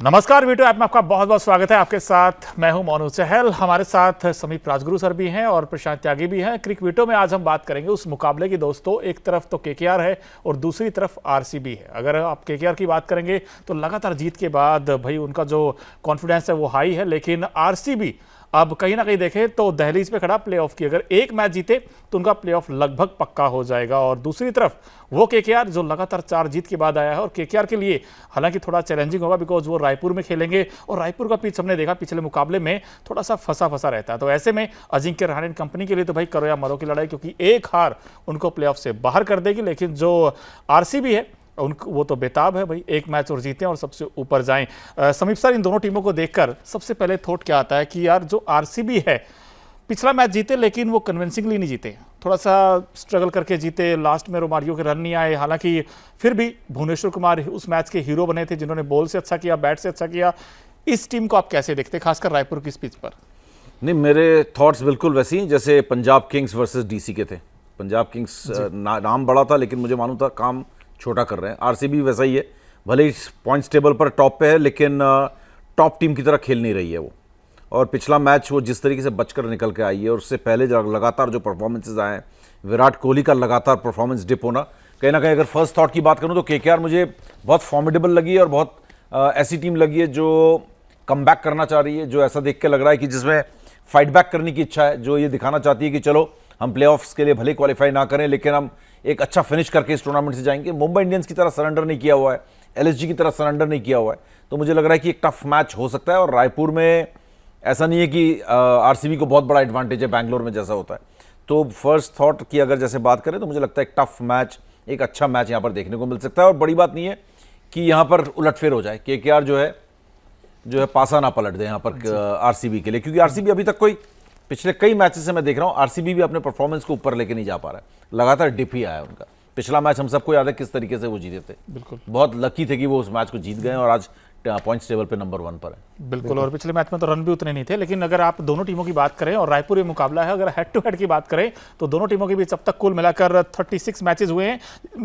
नमस्कार, video app में आपका बहुत बहुत स्वागत है। आपके साथ मैं हूं मोनू चहल, हमारे साथ समीप राजगुरु सर भी हैं और प्रशांत त्यागी भी हैं। क्रिक वीडियो में आज हम बात करेंगे उस मुकाबले की दोस्तों, एक तरफ तो केकेआर है और दूसरी तरफ आरसीबी है। अगर आप केकेआर की बात करेंगे तो लगातार जीत के बाद भाई उनका जो कॉन्फिडेंस है वो हाई है, लेकिन आरसीबी अब कहीं ना कहीं देखें तो दहलीज पे खड़ा प्लेऑफ की। अगर एक मैच जीते तो उनका प्लेऑफ लगभग पक्का हो जाएगा। और दूसरी तरफ वो केकेआर जो लगातार 4 जीत के बाद आया है, और केकेआर के लिए हालांकि थोड़ा चैलेंजिंग होगा बिकॉज वो रायपुर में खेलेंगे और रायपुर का पिच हमने देखा पिछले मुकाबले में थोड़ा सा फंसा फंसा रहता है। तो ऐसे में अजिंक्य रहाणे कंपनी के लिए तो भाई करो या मरो की लड़ाई, क्योंकि एक हार उनको प्लेऑफ से बाहर कर देगी। लेकिन जो आरसीबी है उनको वो तो बेताब है भाई, एक मैच और जीतें और सबसे ऊपर जाएं। समीप सर, इन दोनों टीमों को देखकर सबसे पहले थॉट क्या आता है कि यार जो आरसीबी है पिछला मैच जीते लेकिन वो कन्विंसिंगली नहीं जीते, थोड़ा सा स्ट्रगल करके जीते, लास्ट में रोमारियो के रन नहीं आए। हालांकि फिर भी भुवनेश्वर कुमार उस मैच के हीरो बने थे जिन्होंने बॉल से अच्छा किया, बैट से अच्छा किया। इस टीम को आप कैसे देखते, खासकर रायपुर की पिच पर? नहीं, मेरे थॉट्स बिल्कुल वैसे ही जैसे पंजाब किंग्स वर्सेस डीसी के थे। पंजाब किंग्स नाम बड़ा था लेकिन मुझे मालूम था काम छोटा कर रहे हैं। आरसीबी वैसा ही है, भले ही पॉइंट्स टेबल पर टॉप पे है लेकिन टॉप टीम की तरह खेल नहीं रही है वो। और पिछला मैच वो जिस तरीके से बचकर निकल के आई है और उससे पहले लगातार जो परफॉर्मेंसेज आए हैं, विराट कोहली का लगातार परफॉर्मेंस डिप होना, कहीं ना कहीं अगर फर्स्ट थॉट की बात करूं तो केकेआर मुझे बहुत फॉर्मिडेबल लगी है और बहुत ऐसी टीम लगी है जो कमबैक करना चाह रही है, जो ऐसा देख के लग रहा है कि जिसमें फाइट बैक करने की इच्छा है, जो ये दिखाना चाहती है कि चलो हम प्लेऑफ्स के लिए भले क्वालिफाई ना करें लेकिन हम एक अच्छा फिनिश करके इस टूर्नामेंट से जाएंगे। मुंबई इंडियंस की तरह सरेंडर नहीं किया हुआ है, एलएसजी की तरह सरेंडर नहीं किया हुआ है, तो मुझे लग रहा है कि एक टफ मैच हो सकता है। और रायपुर में ऐसा नहीं है कि आरसीबी को बहुत बड़ा एडवांटेज है बैंगलोर में जैसा होता है। तो फर्स्ट थॉट की अगर जैसे बात करें तो मुझे लगता है एक टफ मैच, एक अच्छा मैच यहाँ पर देखने को मिल सकता है। और बड़ी बात नहीं है कि यहाँ पर उलटफेर हो जाए, केकेआर जो है पासा ना पलट दे यहाँ पर आरसीबी के लिए, क्योंकि आरसीबी अभी तक कोई पिछले कई मैचेस से मैं देख रहा हूँ आरसीबी भी अपने परफॉर्मेंस को ऊपर लेके नहीं जा पा रहा है, लगातार डिप ही आया उनका। पिछला मैच हम सबको याद है किस तरीके से वो जीते थे, बिल्कुल बहुत लकी थे कि वो उस मैच को जीत गए और आज पॉइंट्स टेबल पे नंबर 1 पर है। बिल्कुल, और पिछले मैच में तो रन भी उतने नहीं थे। लेकिन अगर आप दोनों टीमों की बात करें और रायपुर ये मुकाबला है, अगर हेड टू हेड की बात करें तो दोनों टीमों के बीच अब तक कुल मिलाकर 36 मैचेस हुए हैं,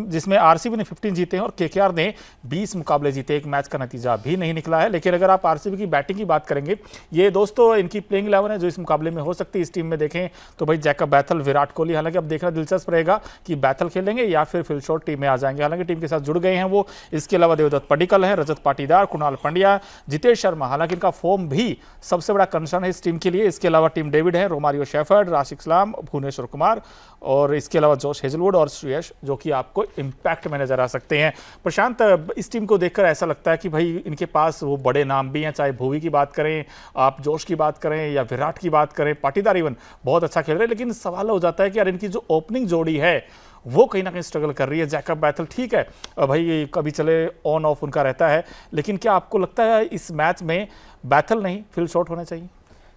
जिसमें आरसीबी ने 15 जीते हैं और केकेआर ने 20 मुकाबले जीते। एक मैच का नतीजा भी नहीं निकला है। लेकिन अगर आप आरसीबी की बैटिंग की बात करेंगे, ये दोस्तों इनकी प्लेइंग 11 है जो इस मुकाबले में हो सकती है। इस टीम में देखें तो भाई जैकब बैथल, विराट कोहली, हालांकि अब देखना दिलचस्प रहेगा कि बैथल खेलेंगे या फिर फिल शॉट टीम में आ जाएंगे। हालांकि टीम के साथ जुड़ गए हैं वो। इसके अलावा देवदत्त पडिक्कल है, रजत पाटीदार, कुणाल पंड्या, जितेश शर्मा, हालांकि इनका फॉर्म भी सबसे बड़ा कंसर्न है इस टीम के लिए। इसके अलावा टीम डेविड है, रोमारियो शेफर्ड, राशिद इस्लाम, भुवनेश्वर कुमार, और इसके अलावा जोश हेजलवुड और श्रेयस, जो कि आपको इंपैक्ट में नजर आ सकते हैं। प्रशांत, इस टीम को देखकर ऐसा लगता है कि भाई इनके पास वो बड़े नाम भी हैं, चाहे भुवी की बात करें, आप जोश की बात करें या विराट की बात करें, पाटीदार इवन बहुत अच्छा खेल रहे हैं। लेकिन सवाल हो जाता है कि यार इनकी जो ओपनिंग जोड़ी है वो कहीं ना कहीं स्ट्रगल कर रही है। जैकब बैथल ठीक है भाई, कभी चले ऑन ऑफ उनका रहता है, लेकिन क्या आपको लगता है इस मैच में बैथल नहीं फिल शॉट होना चाहिए?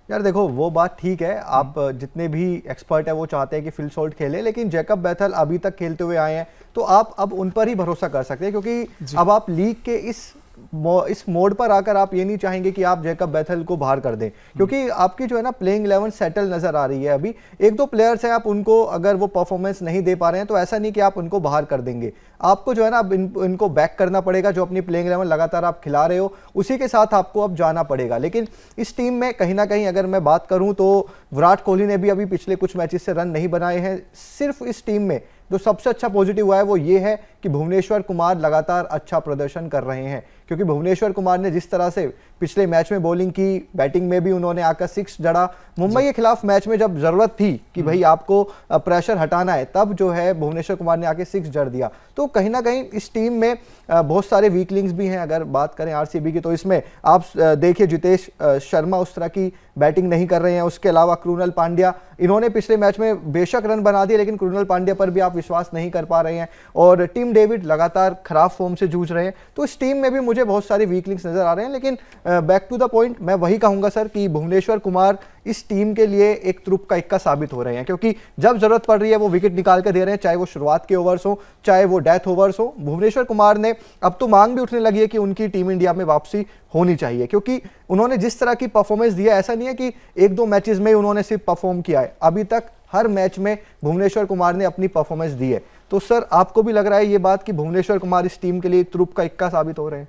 यार देखो, वो बात ठीक है, आप जितने भी एक्सपर्ट है वो चाहते हैं कि फिल शॉट खेले, लेकिन जैकब बैथल अभी तक खेलते हुए आए हैं तो आप अब उन पर ही भरोसा कर सकते हैं, क्योंकि अब आप लीग के इस मोड पर आकर आप ये नहीं चाहेंगे कि आप जैकब बैथल को बाहर कर दें, क्योंकि आपकी जो है ना प्लेइंग 11 सेटल नजर आ रही है। अभी एक दो प्लेयर्स हैं, आप उनको अगर वो परफॉर्मेंस नहीं दे पा रहे हैं तो ऐसा नहीं कि आप उनको बाहर कर देंगे, आपको जो है ना अब इनको बैक करना पड़ेगा। जो अपनी प्लेइंग 11 लगातार आप खिला रहे हो उसी के साथ आपको अब जाना पड़ेगा। लेकिन इस टीम में कहीं ना कहीं अगर मैं बात करूं तो विराट कोहली ने भी अभी पिछले कुछ मैचेस से रन नहीं बनाए हैं। सिर्फ इस टीम में जो सबसे अच्छा पॉजिटिव हुआ है वो ये है कि भुवनेश्वर कुमार लगातार अच्छा प्रदर्शन कर रहे हैं, क्योंकि भुवनेश्वर कुमार ने जिस तरह से पिछले मैच में बॉलिंग की, बैटिंग में भी उन्होंने आकर 6 जड़ा। मुंबई के खिलाफ मैच में जब जरूरत थी कि भाई आपको प्रेशर हटाना है, तब जो है भुवनेश्वर कुमार ने आके 6 जड़ दिया। तो कहीं ना कहीं इस टीम में बहुत सारे वीक लिंक्स भी हैं। अगर बात करें आरसीबी की तो इसमें आप देखिए जितेश शर्मा उस तरह की बैटिंग नहीं कर रहे हैं। उसके अलावा कृणाल पांड्या, इन्होंने पिछले मैच में बेशक रन बना दिए लेकिन कृणाल पांड्या पर भी आप विश्वास नहीं कर पा रहे हैं। और टीम डेविड लगातार खराब फॉर्म से जूझ रहे हैं। तो इस टीम में भी मुझे बहुत सारे वीक लिंक्स नजर आ रहे हैं। लेकिन बैक टू द पॉइंट, मैं वही कहूंगा सर कि भुवनेश्वर कुमार इस टीम के लिए एक तुरुप का इक्का साबित हो रहे हैं, क्योंकि जब जरूरत पड़ रही है वो विकेट निकाल के दे रहे हैं, चाहे वो शुरुआत के ओवर्स हो चाहे वो डेथ ओवर्स हो। भुवनेश्वर कुमार ने अब तो मांग भी उठने लगी है कि उनकी टीम इंडिया में वापसी होनी चाहिए, क्योंकि उन्होंने जिस तरह की परफॉर्मेंस दिया, ऐसा नहीं है कि एक दो मैचेस में उन्होंने सिर्फ परफॉर्म किया है, अभी तक हर मैच में भुवनेश्वर कुमार ने अपनी परफॉर्मेंस दी है। तो सर आपको भी लग रहा है ये बात कि भुवनेश्वर कुमार इस टीम के लिए तुरुप का इक्का साबित हो रहे हैं?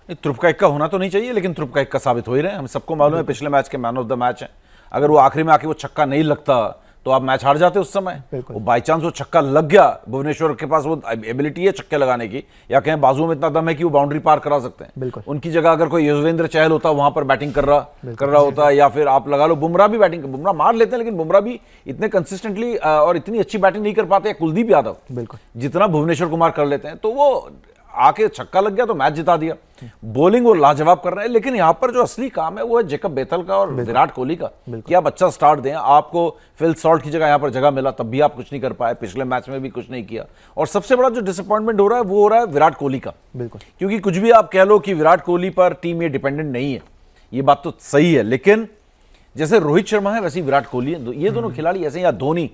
तुर्प का होना तो नहीं चाहिए, लेकिन तुर्प का साबित हो ही रहे हैं। हम सबको मालूम है पिछले मैच के मैन ऑफ द मैच हैं। अगर वो आखिरी में आके वो छक्का नहीं लगता तो आप मैच हार जाते उस समय। वो बाई चांस वो छक्का लग गया, भुवनेश्वर के पास वो एबिलिटी है छक्के लगाने की, या कहें बाजुओं में इतना दम है कि वो बाउंड्री पार करा सकते हैं। उनकी जगह अगर कोई युजवेंद्र चहल होता वहां पर बैटिंग कर रहा होता, या फिर आप लगा लो बुमराह भी बैटिंग, बुमराह मार लेते हैं लेकिन बुमराह भी इतने कंसिस्टेंटली और इतनी अच्छी बैटिंग नहीं कर पाते। कुलदीप यादव जितना भुवनेश्वर कुमार कर लेते हैं, तो वो आके छक्का लग गया तो मैच जिता दिया। बॉलिंग वो लाजवाब कर रहे हैं, लेकिन यहां पर जो असली काम है वो है जेकब बेथल का और विराट कोहली का, कि आप अच्छा स्टार्ट दें। आपको फिल सॉल्ट की जगह यहां पर जगह मिला, तब भी आप कुछ नहीं कर पाए, पिछले मैच में भी कुछ नहीं किया। और सबसे बड़ा जो डिसअपॉइंटमेंट हो रहा है वो हो रहा है विराट कोहली का, क्योंकि कुछ भी आप कह लो कि विराट कोहली पर टीम ये डिपेंडेंट नहीं है, ये बात तो सही है, लेकिन जैसे रोहित शर्मा है वैसे विराट कोहली है। ये दोनों खिलाड़ी ऐसे, या धोनी,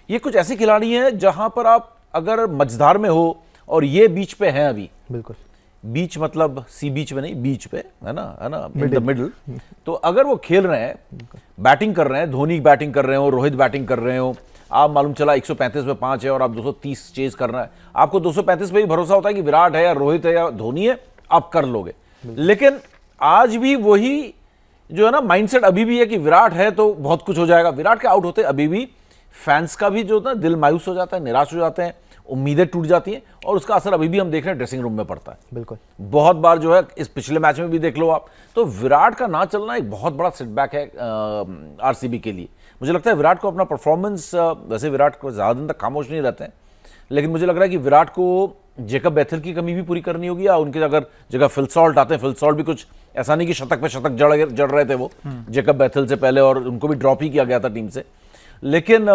ये कुछ ऐसे खिलाड़ी हैं जहां पर आप अगर मझधार में हो और ये बीच पे हैं अभी, बीच मतलब सी बीच में नहीं, बीच पे है ना इन द मिडल, तो अगर वो खेल रहे हैं, बैटिंग कर रहे हैं, धोनी बैटिंग कर रहे हो, रोहित बैटिंग कर रहे हो, आप मालूम चला 135 पे 5 है और आप 230 चेज करना है, आपको 235 पे ही भरोसा होता है कि विराट है या रोहित है या धोनी है, आप कर लोगे। लेकिन आज भी वही जो है ना माइंडसेट अभी भी है कि विराट है तो बहुत कुछ हो जाएगा। विराट के आउट होते अभी भी फैंस का भी जो होता है दिल मायूस हो जाता है, निराश हो जाते हैं, उम्मीदें टूट जाती हैं, और उसका असर अभी भी हम देख रहे हैं ड्रेसिंग रूम में पड़ता है। बहुत बार जो है, इस पिछले मैच में भी देख लो आप, तो विराट का ना चलना एक बहुत बड़ा सेटबैक है आरसीबी के लिए। मुझे लगता है विराट को अपना परफॉर्मेंस, वैसे विराट को ज़्यादा दिन तक खामोश नहीं रहते हैं, लेकिन मुझे लग रहा है कि विराट को जेकब बेथल की कमी भी पूरी करनी होगी, या उनके अगर जगह फिल सॉल्ट आते हैं, फिल सॉल्ट भी कुछ ऐसा नहीं कि शतक पे शतक जड़ रहे थे वो जेकब बेथल से पहले, और उनको भी ड्रॉप ही किया गया था टीम से। लेकिन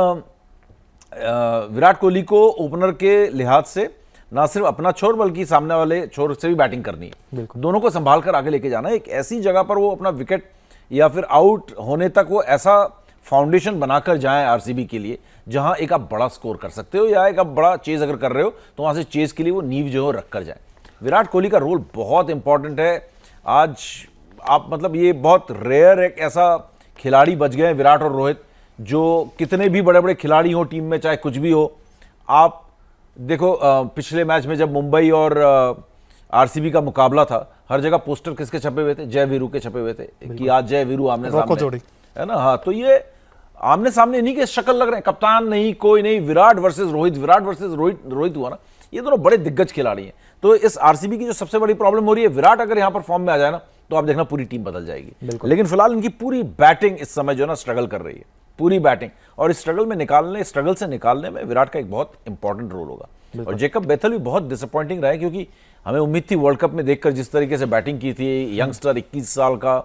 विराट कोहली को ओपनर के लिहाज से ना सिर्फ अपना छोर बल्कि सामने वाले छोर से भी बैटिंग करनी है, दोनों को संभाल कर आगे लेके जाना है। एक ऐसी जगह पर वो अपना विकेट या फिर आउट होने तक वो ऐसा फाउंडेशन बनाकर जाएं आरसीबी के लिए, जहां एक आप बड़ा स्कोर कर सकते हो, या एक आप बड़ा चेज अगर कर रहे हो तो वहां से चेज के लिए वो नींव जो है रख कर जाए। विराट कोहली का रोल बहुत इंपॉर्टेंट है आज। आप मतलब ये बहुत रेयर एक ऐसा खिलाड़ी बच गए हैं, विराट और रोहित, जो कितने भी बड़े बड़े खिलाड़ी हो टीम में, चाहे कुछ भी हो, आप देखो पिछले मैच में जब मुंबई और आरसीबी का मुकाबला था, हर जगह पोस्टर किसके छपे हुए थे? जय वीरू के छपे हुए थे कि आज जय वीरू आमने सामने है ना। हाँ, तो ये आमने सामने इन्हीं के शक्ल लग रहे हैं, कप्तान नहीं, कोई नहीं, विराट वर्सेस रोहित, विराट वर्सेस रोहित हुआ ना, ये दोनों बड़े दिग्गज खिलाड़ी हैं। तो इस आरसीबी की जो सबसे बड़ी प्रॉब्लम हो रही है, विराट अगर यहां पर फॉर्म में आ जाए ना, तो आप देखना पूरी टीम बदल जाएगी। लेकिन फिलहाल इनकी पूरी बैटिंग इस समय जो है ना स्ट्रगल कर रही है, पूरी बैटिंग, और इस स्ट्रगल से निकालने में विराट का एक बहुत इंपॉर्टेंट रोल होगा। और जेकब बेथल भी बहुत डिसअपॉइंटिंग रहा है, क्योंकि हमें उम्मीद थी वर्ल्ड कप में देखकर जिस तरीके से बैटिंग की थी, यंगस्टर 21 साल का,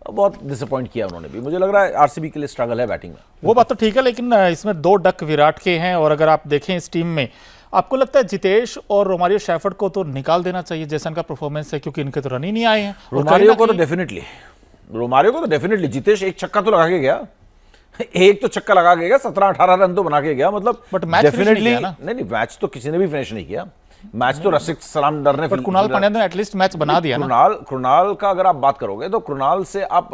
बहुत डिसअपॉइंट किया उन्होंने भी। मुझे लग रहा है आरसीबी के लिए स्ट्रगल है बैटिंग में। वो बात तो ठीक है, लेकिन इसमें 2 डक विराट के हैं, और अगर आप देखें इस टीम में, आपको लगता है जितेश और रोमारियो शेफर्ड को तो निकाल देना चाहिए जैसा इनका परफॉर्मेंस है, क्योंकि इनके तो रन ही नहीं आए हैं। रोमारियो को तो डेफिनेटली जितेश एक छक्का तो लगा के गया, एक तो छक्का लगा के गया, 17-18 रन तो बना के गया, मतलब बट मैच डेफिनेटली नहीं, मैच तो किसी ने भी फिनिश नहीं किया। मैच तो रसिक सलाम डर ने, पर कृणाल पांड्या ने एटलीस्ट मैच बना दिया ना। कृणाल का अगर आप बात करोगे तो कृणाल से आप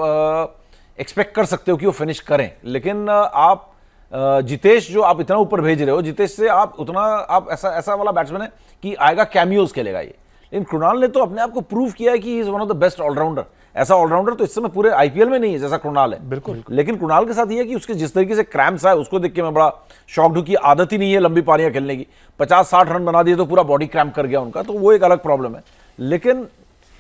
एक्सपेक्ट कर सकते हो कि वो फिनिश करें, लेकिन आप जितेश जो आप इतना ऊपर भेज रहे हो, जितेश से आप उतना, आप ऐसा वाला बैट्समैन है कि आएगा कैमियोज खेलेगा ये। लेकिन कृणाल ने तो अपने आप को प्रूव किया है कि he is one of the best allrounder. ऐसा ऑलराउंडर तो इस समय पूरे आईपीएल में नहीं है जैसा कृणाल है, बिल्कुल। लेकिन कृणाल के साथ ये है कि उसके जिस तरीके से क्रैम्प्स आए, उसको देख के मैं बड़ा शॉक्ड हूं कि आदत ही नहीं है लंबी पारियां खेलने की। 50-60 रन बना दिए तो पूरा बॉडी क्रैम्प कर गया उनका, तो वो एक अलग प्रॉब्लम है। लेकिन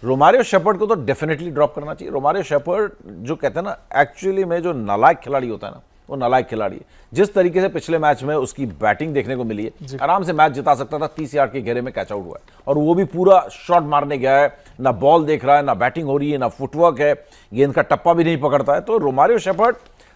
रोमारियो शेफर्ड को तो डेफिनेटली ड्रॉप करना चाहिए। रोमारियो शेफर्ड जो कहते हैं ना, एक्चुअली में जो नालायक खिलाड़ी होता है ना, वो नालायक खिलाड़ी है। जिस तरीके से पिछले मैच में उसकी बैटिंग देखने को मिली है, आराम से मैच जिता सकता था। 30 यार्ड के घेरे में कैच आउट हुआ है, और वो भी पूरा शॉट मारने गया है, ना बॉल देख रहा है, ना बैटिंग हो रही है, ना फुटवर्क है, गेंद का टप्पा भी नहीं पकड़ता है। तो रोमारियो शेफर्ड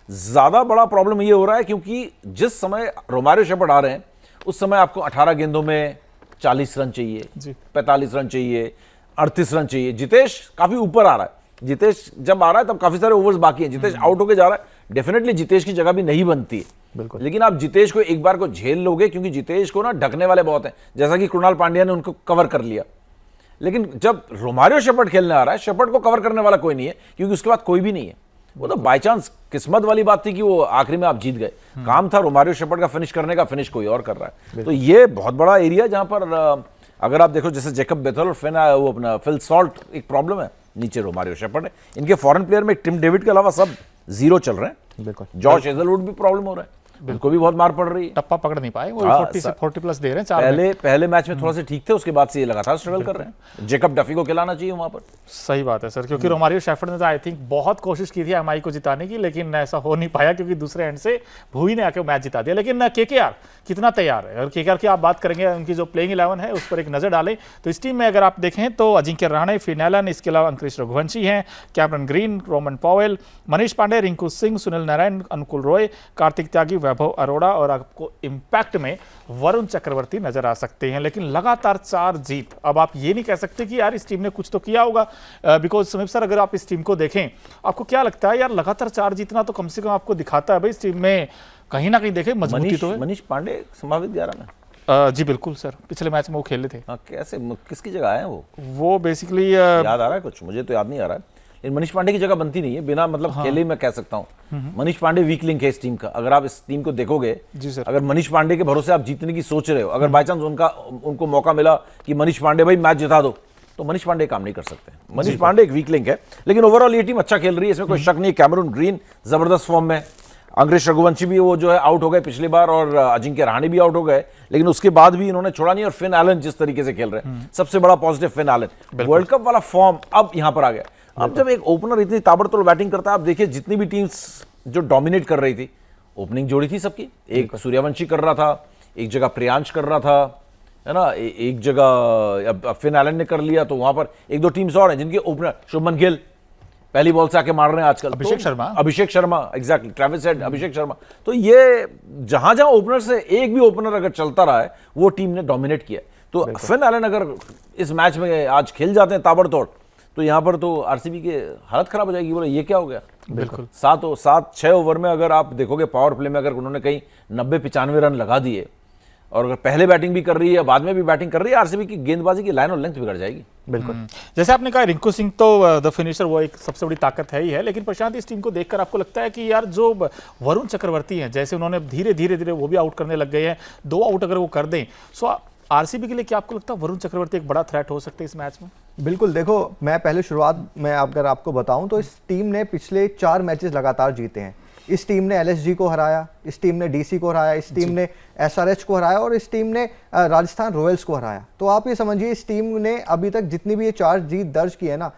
ज्यादा बड़ा प्रॉब्लम ये हो रहा है, क्योंकि जिस समय रोमारियो शेफर्ड आ रहे हैं उस समय आपको 18 गेंदों में 40 रन चाहिए, 45 रन चाहिए, 38 रन चाहिए। जितेश काफी ऊपर आ रहा है। जितेश जब आ रहा है तब काफी सारे ओवर्स बाकी हैं, जितेश आउट होके जा रहा है, डेफिनेटली जितेश की जगह भी नहीं बनती है। लेकिन आप जितेश को एक बार को झेल लोगे, क्योंकि जितेश को ना ढकने वाले बहुत हैं, जैसा कि कृणाल पांड्या ने उनको कवर कर लिया। लेकिन जब रोमारियो शेफर्ड खेलने आ रहा है, शेफर्ड को कवर करने वाला कोई नहीं है, क्योंकि उसके बाद कोई भी नहीं है। वो तो बाय चांस किस्मत वाली बात थी कि वो आखिरी में आप जीत गए। काम था रोमारियो शेफर्ड का फिनिश करने का, फिनिश कोई और कर रहा है। तो ये बहुत बड़ा एरिया जहां पर अगर आप देखो जैसे जैकब बेथल और वो अपना फिल सॉल्ट, एक प्रॉब्लम है नीचे रोमारियो शेफर्ड है, इनके फॉरेन प्लेयर में टिम डेविड के अलावा सब जीरो चल रहे हैं। बिल्कुल। जॉश हेजलवुड भी प्रॉब्लम हो रहा है, उनको भी बहुत मार पड़ रही है, टप्पा पकड़ नहीं पाए वो। 40 से 40 प्लस दे रहे हैं 4 में। पहले मैच में थोड़ा सा ठीक थे, उसके बाद से ये लगातार स्ट्रगल कर रहे हैं। जैकब डफी को खिलाना चाहिए वहां पर। सही बात है सर, क्योंकि रोमारियो शेफर्ड ने तो आई थिंक बहुत कोशिश की थी एमआई को जिताने की, लेकिन ऐसा हो नहीं पाया क्योंकि दूसरे एंड से भूई ने आके मैच जिता दिया। लेकिन केकेआर कितना तैयार है, और केकेआर की आप बात करेंगे, उनकी जो प्लेइंग 11 है उस पर एक नजर डालें तो इस टीम में अगर आप देखें तो अजिंक्य रहाणे, फिन एलन, इसके अलावा अंकुश रघुवंशी हैं, Cameron Green, Rovman Powell, Manish Pandey, Rinku Singh, Sunil Narine, Anukul Roy, Kartik Tyagi, Vaibhav Arora, और आपको इंपैक्ट में वरुण चक्रवर्ती नजर आ सकते हैं। लेकिन लगातार 4 जीत, अब आप ये नहीं कह सकते कि यार इस टीम ने कुछ तो किया होगा, बिकॉज समीप सर अगर आप इस टीम को देखें, आपको क्या लगता है यार लगातार 4 जीतना तो कम से कम आपको दिखाता है भाई इस टीम में कहीं ना कहीं देखें मजबूती तो है। मनीष पांडे संभावित 11 में। जी बिल्कुल सर, पिछले मैच में वो खेले थे। हाँ, कैसे किसकी जगह आए हैं वो बेसिकली याद आ रहा है कुछ, मुझे तो याद नहीं आ रहा है, लेकिन मनीष पांडे की जगह बनती नहीं है बिना मतलब खेले ही मैं कह सकता हूँ। मनीष पांडे वीक लिंक है इस टीम का। अगर आप इस टीम को देखोगे, जी सर, अगर मनीष पांडे के भरोसे आप जीतने की सोच रहे हो, अगर बाई चांस उनको मौका मिला कि मनीष पांडे भाई मैच जिता दो, तो मनीष पांडे काम नहीं कर सकते। मनीष पांडे एक वीक लिंक है, लेकिन ओवरऑल ये टीम अच्छा खेल रही है, इसमें कोई शक नहीं है। कैमरून ग्रीन जबरदस्त फॉर्म में, अंकुश रघुवंशी भी वो जो है आउट हो गए पिछली बार, और अजिंक्य रहाणे भी आउट हो गए, लेकिन उसके बाद भी इन्होंने छोड़ा नहीं। और फिन एलन जिस तरीके से खेल रहे हैं, सबसे बड़ा positive Finn Allen, world cup वाला फॉर्म अब यहां पर आ गया। अब जब एक ओपनर इतनी ताबड़तोड़ बैटिंग करता है, आप देखिए जितनी भी टीम्स जो डोमिनेट कर रही थी, ओपनिंग जोड़ी थी सबकी, एक सूर्यवंशी कर रहा था, एक जगह प्रियांश कर रहा था, है ना, एक जगह अब फिन एलन ने कर लिया, तो वहां पर 1-2 टीम्स और हैं जिनके ओपनर, शुभमन गिल पहली बॉल से आके मार रहे हैं आजकल, Abhishek Sharma exactly, Travis head, Abhishek Sharma. तो ये जहां जहां ओपनर से एक भी ओपनर अगर चलता रहा है, वो टीम ने डोमिनेट किया। तो फिन एलन अगर इस मैच में आज खेल जाते हैं ताबड़तोड़, तो यहाँ पर तो आरसीबी की हालत खराब हो जाएगी। बोले ये क्या हो गया। बिल्कुल 7-6 ओवर में अगर आप देखोगे पावर प्ले में, अगर उन्होंने कहीं 90-95 रन लगा दिए, और अगर पहले बैटिंग भी कर रही है, बाद में भी बैटिंग कर रही है, आरसीबी की गेंदबाजी की लाइन और लेंथ बिगड़ जाएगी। बिल्कुल। जैसे आपने कहा रिंकू सिंह तो द फिनिशर, वो एक सबसे बड़ी ताकत है ही है, लेकिन प्रशांत इस टीम को देखकर आपको लगता है कि यार जो वरुण चक्रवर्ती हैं, जैसे उन्होंने धीरे धीरे वो भी आउट करने लग गए हैं, 2 आउट अगर वो कर दें, सो आरसीबी के लिए क्या आपको लगता है वरुण चक्रवर्ती एक बड़ा थ्रेट हो सकते हैं इस मैच में? बिल्कुल। देखो, मैं पहले शुरुआत में अगर आपको बताऊं तो इस टीम ने पिछले 4 मैचेस लगातार जीते हैं। इस टीम ने एलएसजी को हराया, इस टीम ने डीसी को हराया, इस टीम ने एसआरएच को हराया, और इस टीम ने राजस्थान रॉयल्स को हराया। तो आप ये समझिए इस टीम ने अभी तक जितनी भी ये 4 जीत दर्ज की है ना,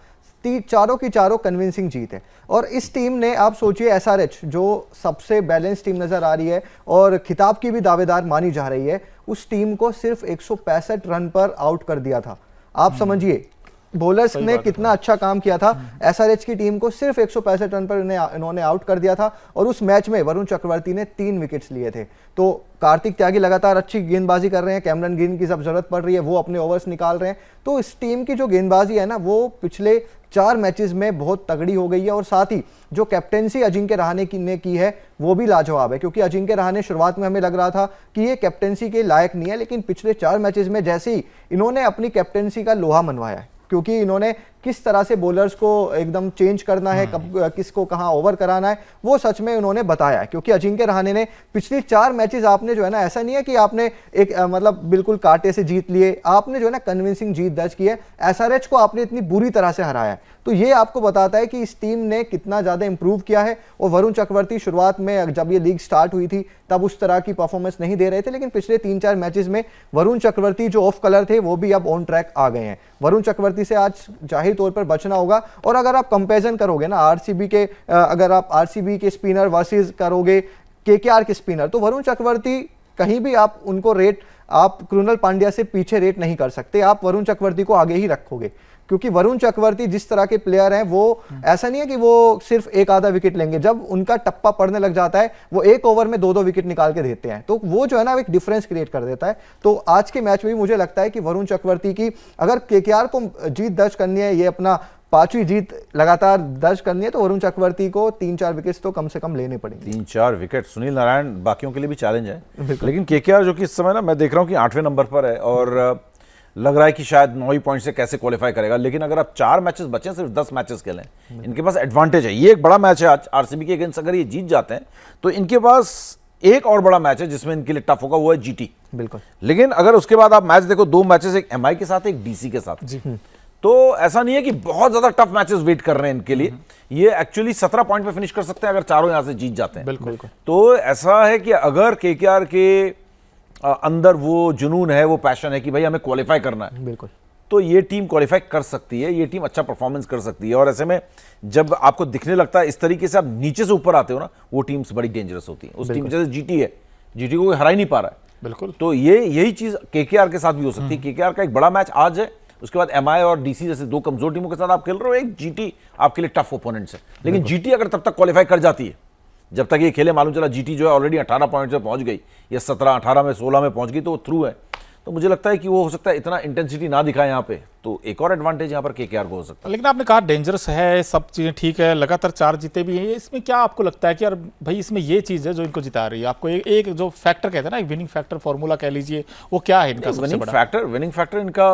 चारों की चारों कन्विंसिंग जीत है। और इस टीम ने, आप सोचिए एसआरएच जो सबसे बैलेंस टीम नजर आ रही है और खिताब की भी दावेदार मानी जा रही है, उस टीम को सिर्फ 165 रन पर आउट कर दिया था। आप समझिए बॉलर्स ने कितना अच्छा काम किया था। एसआरएच की टीम को सिर्फ 165 रन पर इन्होंने आउट कर दिया था, और उस मैच में वरुण चक्रवर्ती ने 3 विकेट्स लिए थे। तो कार्तिक त्यागी लगातार अच्छी गेंदबाजी कर रहे हैं, कैमरन ग्रीन की जब जरूरत पड़ रही है वो अपने ओवर्स निकाल रहे हैं। तो इस टीम की जो गेंदबाजी है ना, वो पिछले 4 मैचेस में बहुत तगड़ी हो गई है। और साथ ही जो कैप्टेंसी अजिंक्य रहाणे ने की है वो भी लाजवाब है, क्योंकि अजिंक्य रहाणे शुरुआत में हमें लग रहा था कि ये कैप्टेंसी के लायक नहीं है, लेकिन पिछले 4 मैचेस में जैसे ही इन्होंने अपनी कैप्टेंसी का लोहा मनवाया है, क्योंकि इन्होंने किस तरह से बॉलर्स को एकदम चेंज करना है, कब किसको कहां ओवर कराना है, वो सच में उन्होंने बताया है। क्योंकि अजिंक्य रहाणे ने पिछली 4 मैचेस आपने जो है ना, ऐसा नहीं है कि आपने एक मतलब बिल्कुल कांटे से जीत लिए, आपने जो है ना कन्विंसिंग जीत दर्ज की है। एसआरएच को आपने इतनी बुरी तरह से हराया है। तो ये आपको बताता है कि इस टीम ने कितना ज्यादा इंप्रूव किया है। और वरुण चक्रवर्ती शुरुआत में जब ये लीग स्टार्ट हुई थी तब उस तरह की परफॉर्मेंस नहीं दे रहे थे, लेकिन पिछले 3-4 मैचेस में वरुण चक्रवर्ती जो ऑफ कलर थे वो भी अब ऑन ट्रैक आ गए हैं। वरुण चक्रवर्ती से आज जाहिर तौर पर बचना होगा। और अगर आप कंपैरिजन करोगे ना आरसीबी के, अगर आप आरसीबी के स्पिनर वर्सेस करोगे केकेआर के स्पिनर, तो वरुण चक्रवर्ती कहीं भी आप उनको रेट, आप कृणाल पांड्या से पीछे रेट नहीं कर सकते, आप वरुण चक्रवर्ती को आगे ही रखोगे। क्योंकि वरुण चक्रवर्ती जिस तरह के प्लेयर हैं, वो ऐसा नहीं है कि वो सिर्फ 1 आधा विकेट लेंगे, जब उनका टप्पा पड़ने लग जाता है वो 1 ओवर में 2-2 विकेट निकाल के देते हैं। तो वो जो है ना एक डिफरेंस क्रिएट कर देता है। तो आज के मैच में भी मुझे लगता है कि वरुण चक्रवर्ती की अगर केकेआर को जीत दर्ज करनी है, ये अपना 5वीं जीत लगातार दर्ज करनी है, तो वरुण चक्रवर्ती को 3-4 विकेट्स तो कम से कम लेने पड़ेंगे। 3-4 विकेट सुनील नारायण बाकियों के लिए भी चैलेंज है, लेकिन केकेआर जो कि इस समय ना मैं देख रहा हूं कि 8वें नंबर पर है, और लग रहा है कि शायद 9 ही पॉइंट से कैसे क्वालिफाई करेगा। लेकिन अगर आप 4 मैचेस बचे, सिर्फ 10 मैचेस खेलें, इनके पास एडवांटेज है। ये एक बड़ा मैच है आज आरसीबी के अगेंस्ट, अगर ये जीत जाते हैं तो इनके पास एक और बड़ा मैच है जिसमें इनके लिए टफ होगा, वो है जीटी। बिल्कुल। लेकिन अगर उसके बाद आप मैच देखो, 2 मैचेस, एक एमआई के साथ, एक डीसी के साथ, जी तो ऐसा नहीं है कि बहुत ज्यादा टफ मैचेस वेट कर रहे हैं इनके लिए। ये एक्चुअली 17 पॉइंट पे फिनिश कर सकते हैं अगर चारों यहां से जीत जाते हैं। बिल्कुल। तो ऐसा है कि अगर केकेआर के अंदर वो जुनून है, वो पैशन है कि भाई हमें क्वालिफाई करना है, बिल्कुल, तो ये टीम क्वालिफाई कर सकती है, ये टीम अच्छा परफॉर्मेंस कर सकती है। और ऐसे में जब आपको दिखने लगता है इस तरीके से आप नीचे से ऊपर आते हो ना, वो टीम्स बड़ी डेंजरस होती है। उस टीम जैसे जीटी है, जीटी को कोई हरा ही नहीं पा रहा है। बिल्कुल। तो यही चीज केकेआर के साथ भी हो सकती है। केकेआर का एक बड़ा मैच आज है, उसके बाद एमआई और डीसी जैसे 2 कमजोर टीमों के साथ आप खेल रहे हो, एक जीटी आपके लिए टफ ओपोनेंट्स है। लेकिन जीटी अगर तब तक क्वालिफाई कर जाती है, जब तक ये खेले, मालूम चला जीटी जो है ऑलरेडी 18 पॉइंट से पहुंच गई, या 17, 18 में, 16 में पहुंच गई, तो वो थ्रू है। तो मुझे लगता है कि वो हो सकता है इतना इंटेंसिटी ना दिखाए यहाँ पे, तो एक और एडवांटेज यहाँ पर केकेआर को हो सकता है। लेकिन आपने कहा डेंजरस है, सब चीजें ठीक है, लगातार 4 जीते भी हैं, इसमें क्या आपको लगता है कि यार भाई इसमें ये चीज है जो इनको जिता रही है? आपको एक जो फैक्टर कहते हैं ना, एक विनिंग फैक्टर फॉर्मूला कह लीजिए, वो क्या है इनका सबसे बड़ा? विनिंग फैक्टर इनका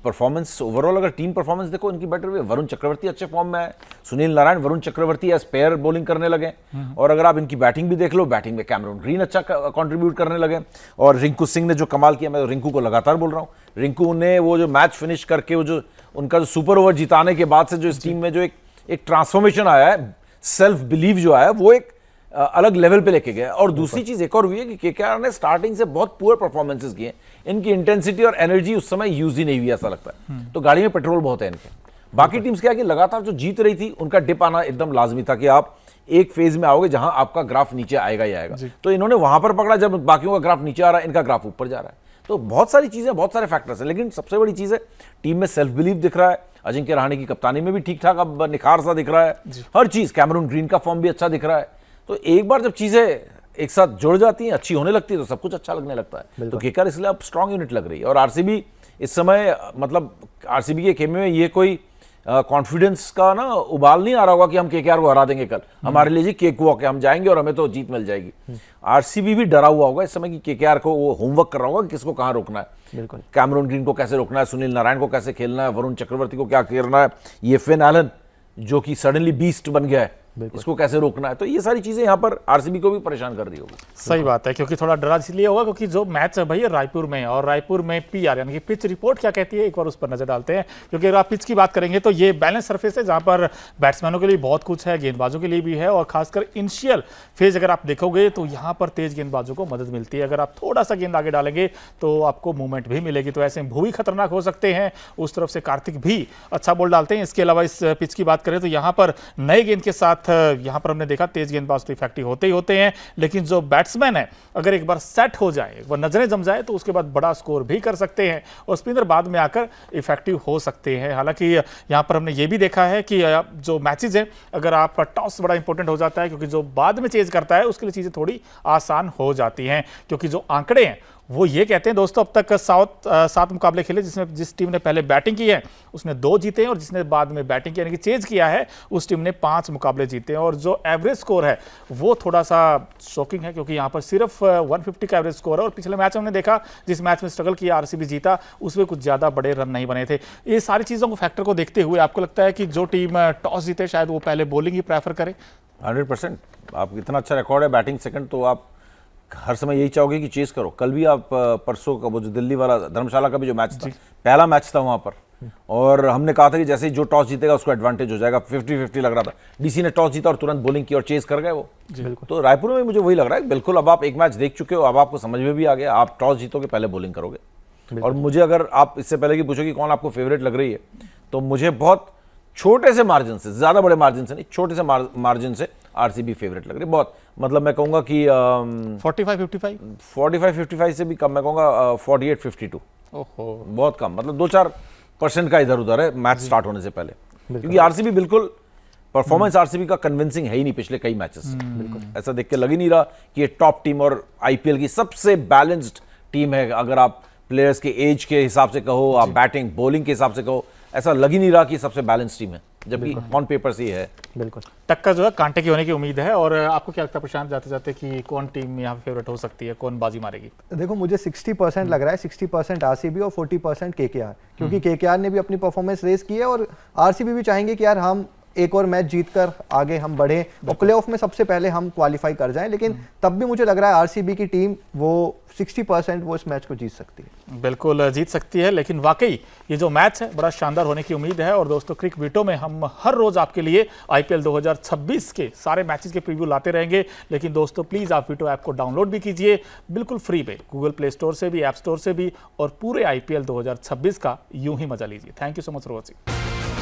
परफॉर्मेंस ओवरऑल, अगर टीम परफॉर्मेंस देखो इनकी बेटर हुई है। वरुण चक्रवर्ती अच्छे फॉर्म में है, Sunil Narayan, Varun Chakravarthy as pair bowling करने लगे। और अगर आप इनकी बैटिंग भी देख लो, बैटिंग में कैमरून ग्रीन अच्छा कंट्रीब्यूट करने लगे, और रिंकू सिंह ने जो कमाल किया, मैं रिंकू को लगातार बोल रहा हूँ, रिंकू ने वो जो मैच फिनिश करके वो जो उनका जो सुपर ओवर जिताने के बाद से जो इस टीम में जो एक ट्रांसफॉर्मेशन आया है, सेल्फ बिलीव जो आया, वो एक अलग लेवल पे लेके गया। और दूसरी चीज एक और हुई है कि केकेआर ने स्टार्टिंग से बहुत पुअर परफॉर्मेंसेस किए, इनकी इंटेंसिटी और एनर्जी उस समय यूज ही नहीं हुई ऐसा लगता है। तो गाड़ी में पेट्रोल बहुत है इनके। बाकी टीम्स क्या है कि लगातार जो जीत रही थी, उनका डिप आना एकदम लाजमी था कि आप एक फेज में आओगे जहां आपका ग्राफ नीचे आएगा ही आएगा। तो इन्होंने वहां पर पकड़ा जब बाकियों का ग्राफ नीचे आ रहा है, इनका ग्राफ ऊपर जा रहा है। तो बहुत सारी चीजें, बहुत सारे फैक्टर्स हैं, लेकिन सबसे बड़ी चीज है टीम में सेल्फ बिलीव दिख रहा है। अजिंक्य रहाणे की कप्तानी में भी ठीक ठाक अब निखार सा दिख रहा है, हर चीज, कैमरून ग्रीन का फॉर्म भी अच्छा दिख रहा है। तो एक बार जब चीजें एक साथ जुड़ जाती हैं, अच्छी होने लगती है, तो सब कुछ अच्छा लगने लगता है। तो केकेआर इसलिए अब स्ट्रॉन्ग यूनिट लग रही है। और आरसीबी इस समय, मतलब आरसीबी के खेमे में ये कोई कॉन्फिडेंस का ना उबाल नहीं आ रहा होगा कि हम केकेआर को हरा देंगे कल, हमारे लिए जी केक वॉक है, हम जाएंगे और हमें तो जीत मिल जाएगी। आरसीबी भी डरा हुआ होगा इस समय कि केकेआर को वो होमवर्क कर रहा होगा कि किसको कहां रोकना है, बिल्कुल, कैमरून ग्रीन को कैसे रोकना है, सुनील नारायण को कैसे खेलना है, वरुण चक्रवर्ती को क्या करना है, ये फिन एलन जो कि सडनली बीस्ट बन गया है, इसको कैसे रोकना है। तो ये सारी चीजें यहाँ पर आरसीबी को भी परेशान कर रही होगी। सही बात है, क्योंकि थोड़ा डरा इसलिए होगा क्योंकि जो मैच है भैया रायपुर में, और रायपुर में पीआर यानी कि पिच रिपोर्ट क्या कहती है, एक बार उस पर नजर डालते हैं। क्योंकि अगर आप पिच की बात करेंगे तो ये बैलेंस सरफेस है, जहां पर बैट्समैनों के लिए बहुत कुछ है, गेंदबाजों के लिए भी है, और खासकर इनिशियल फेज अगर आप देखोगे तो यहाँ पर तेज गेंदबाजों को मदद मिलती है। अगर आप थोड़ा सा गेंद आगे डालेंगे तो आपको मूवमेंट भी मिलेगी। तो ऐसे भूवी खतरनाक हो सकते हैं, उस तरफ से कार्तिक भी अच्छा बॉल डालते हैं। इसके अलावा इस पिच की बात करें तो यहाँ पर नए गेंद के साथ यहाँ पर देखा तेज गेंदबाज तो इफेक्टिव होते ही होते हैं, लेकिन जो बैट्समैन है अगर एक बार सेट हो जाए, एक बार नजरें जम जाए, तो उसके बाद बड़ा स्कोर भी कर सकते हैं, और स्पिनर बाद में आकर इफेक्टिव हो सकते हैं। हालांकि यहां पर हमने ये भी देखा है कि जो मैचेस हैं, अगर आप टॉस बड़ा इंपॉर्टेंट हो जाता है, क्योंकि जो बाद में चेज करता है उसके लिए चीजें थोड़ी आसान हो जाती हैं। क्योंकि जो आंकड़े हैं वो ये कहते हैं दोस्तों, अब तक 7 मुकाबले खेले जिसमें जिस टीम ने पहले बैटिंग की है उसने 2 जीते हैं, और जिसने बाद में बैटिंग यानी कि चेंज किया है उस टीम ने 5 मुकाबले जीते हैं। और जो एवरेज स्कोर है वो थोड़ा सा शॉकिंग है, क्योंकि यहाँ पर सिर्फ 150 का एवरेज स्कोर है। और पिछले मैच में हमने देखा जिस मैच में स्ट्रगल किया आरसीबी जीता, उसमें कुछ ज्यादा बड़े रन नहीं बने थे। ये सारी चीजों को फैक्टर को देखते हुए आपको लगता है कि जो टीम टॉस जीते शायद वो पहले बॉलिंग ही प्रेफर करे? 100%। आप इतना अच्छा रिकॉर्ड है बैटिंग सेकंड, तो आप हर समय यही चाहोगे कि चेस करो। कल भी आप परसों का वो जो दिल्ली वाला धर्मशाला का भी जो मैच था, पहला मैच था वहां पर, और हमने कहा था कि जैसे ही जो टॉस जीतेगा उसको एडवांटेज हो जाएगा, 50-50 लग रहा था। डीसी ने टॉस जीता और तुरंत बॉलिंग की और चेस कर गए वो। तो रायपुर में मुझे वही लग रहा है, बिल्कुल अब आप एक मैच देख चुके हो, अब आपको समझ में भी आ गया, आप टॉस जीतोगे पहले बॉलिंग करोगे। और मुझे अगर आप इससे पहले की पूछो कि कौन आपको फेवरेट लग रही है, तो मुझे बहुत छोटे से मार्जिन से, ज्यादा बड़े मार्जिन से नहीं, छोटे से मार्जिन से आरसीबी फेवरेट लग रही है बहुत। मतलब मैं कहूंगा कि 45-55 से भी कम, मैं कहूंगा 48-52। ओहो, बहुत कम, मतलब 2-4% का इधर उधर है मैच स्टार्ट होने से पहले। क्योंकि आरसीबी बिल्कुल परफॉर्मेंस आरसीबी का कन्विंसिंग है ही नहीं पिछले कई मैचेस से। ऐसा देख के लग ही नहीं रहा कि ये टॉप टीम और आईपीएल की सबसे बैलेंस्ड टीम है। अगर आप प्लेयर्स के एज के हिसाब से कहो, आप बैटिंग बॉलिंग के हिसाब से कहो, ऐसा लग ही नहीं रहा कि सबसे बैलेंस टीम है, जबकि ऑन पेपर से ही है। बिल्कुल, टक्कर जो है कांटे की होने की उम्मीद है। और आपको क्या लगता है प्रशांत, जाते जाते कि कौन टीम यहाँ पे फेवरेट हो सकती है, कौन बाजी मारेगी? देखो मुझे 60% लग रहा है, 60% आरसीबी और 40% केकेआर, क्योंकि केकेआर ने भी अपनी परफॉर्मेंस रेस की है, और आरसीबी भी चाहेंगे कि यार हम एक और मैच जीतकर आगे हम बढ़े और प्लेऑफ में सबसे पहले हम क्वालिफाई कर जाएं, लेकिन तब भी मुझे लग रहा है आरसीबी की टीम वो 60% वो इस मैच को जीत सकती है। बिल्कुल जीत सकती है, लेकिन वाकई ये जो मैच है बड़ा शानदार होने की उम्मीद है। और दोस्तों, क्रिक वीटो में हम हर रोज आपके लिए आईपीएल 2026 के सारे मैचेस के प्रीव्यू लाते रहेंगे। लेकिन दोस्तों, प्लीज आप वीटो ऐप को डाउनलोड भी कीजिए बिल्कुल फ्री में, गूगल प्ले स्टोर से भी, ऐप स्टोर से भी, और पूरे आईपीएल 2026 का यूं ही मजा लीजिए। Thank you so much for watching.